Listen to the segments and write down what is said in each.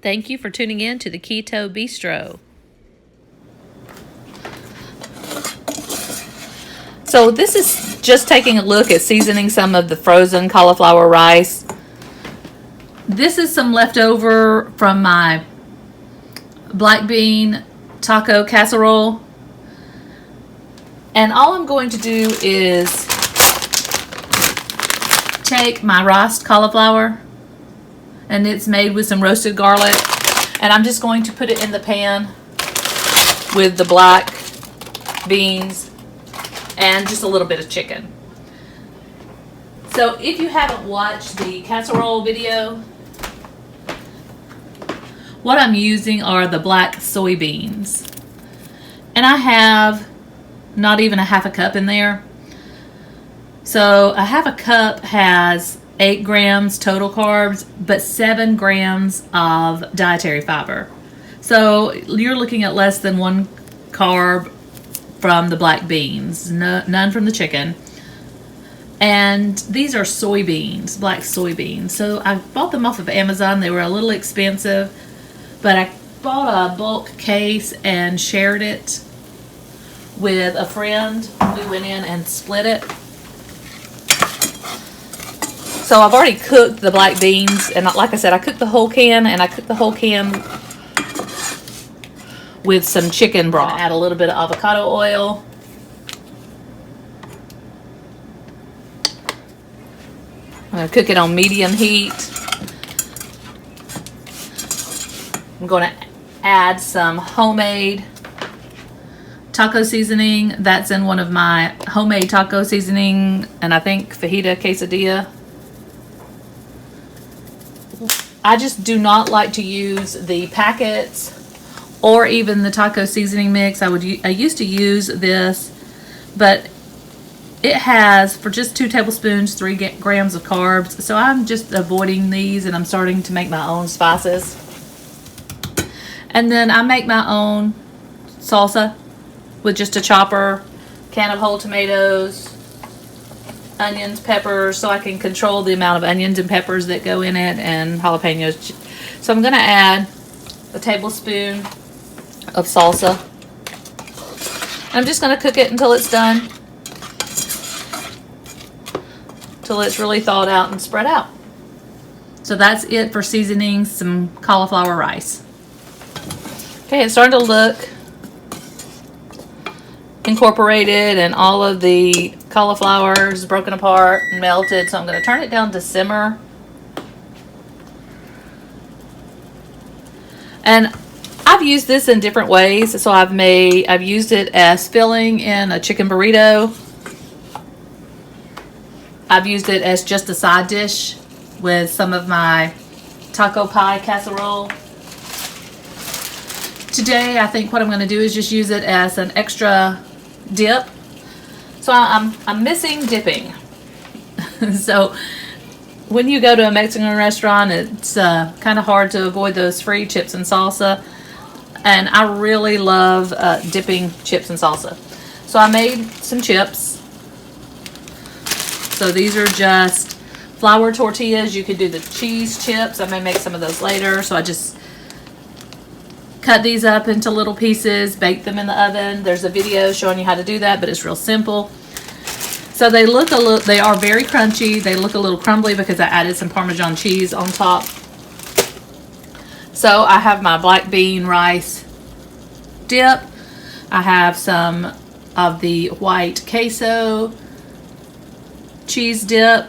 Thank you for tuning in to the Keto Bistro. So this is just taking a look at seasoning some of the frozen cauliflower rice. This is some leftover from my black bean taco casserole. And all I'm going to do is take my riced cauliflower, and it's made with some roasted garlic, and I'm just going to put it in the pan with the black beans and just a little bit of chicken. So if you haven't watched the casserole video, what I'm using are the black soybeans, and I have not even a half a cup in there. So a half a cup has 8 grams total carbs, but 7 grams of dietary fiber. So you're looking at less than 1 carb from the black beans, none from the chicken. And these are soybeans, black soybeans. So I bought them off of Amazon. They were a little expensive, but I bought a bulk case and shared it with a friend. We went in and split it. So I've already cooked the black beans, and like I said, I cooked the whole can, and I cooked the whole can with some chicken broth. Add a little bit of avocado oil. I'm going to cook it on medium heat. I'm going to add some homemade taco seasoning. That's in one of my homemade taco seasoning, and I think fajita quesadilla. I just do not like to use the packets or even the taco seasoning mix. I used to use this, but it has, for just 2 tablespoons, 3 grams of carbs. So I'm just avoiding these, and I'm starting to make my own spices. And then I make my own salsa with just a chopper, can of whole tomatoes, onions, peppers, so I can control the amount of onions and peppers that go in it, and jalapenos. So I'm going to add a tablespoon of salsa. I'm just going to cook it until it's done, till it's really thawed out and spread out. So that's it for seasoning some cauliflower rice. Okay, it's starting to look incorporated, and all of the cauliflower is broken apart and melted. So I'm going to turn it down to simmer. And I've used this in different ways. So I've used it as filling in a chicken burrito. I've used it as just a side dish with some of my taco pie casserole. Today, I think what I'm going to do is just use it as an extra dip. So I'm missing dipping. So when you go to a Mexican restaurant, it's kind of hard to avoid those free chips and salsa. And I really love dipping chips and salsa. So I made some chips. So these are just flour tortillas. You could do the cheese chips. I may make some of those later. So I just cut these up into little pieces, bake them in the oven. There's a video showing you how to do that, but it's real simple. So they are very crunchy. They look a little crumbly because I added some Parmesan cheese on top. So I have my black bean rice dip. I have some of the white queso cheese dip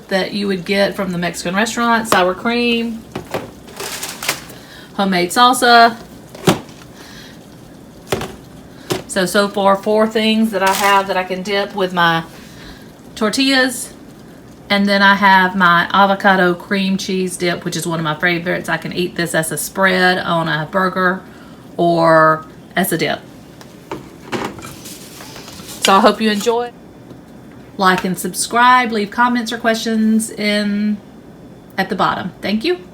that you would get from the Mexican restaurant, sour cream, homemade salsa. So far 4 things that I have that I can dip with my tortillas. And then I have my avocado cream cheese dip, which is one of my favorites. I can eat this as a spread on a burger or as a dip. So I hope you enjoy. Like and subscribe. Leave comments or questions at the bottom. Thank you.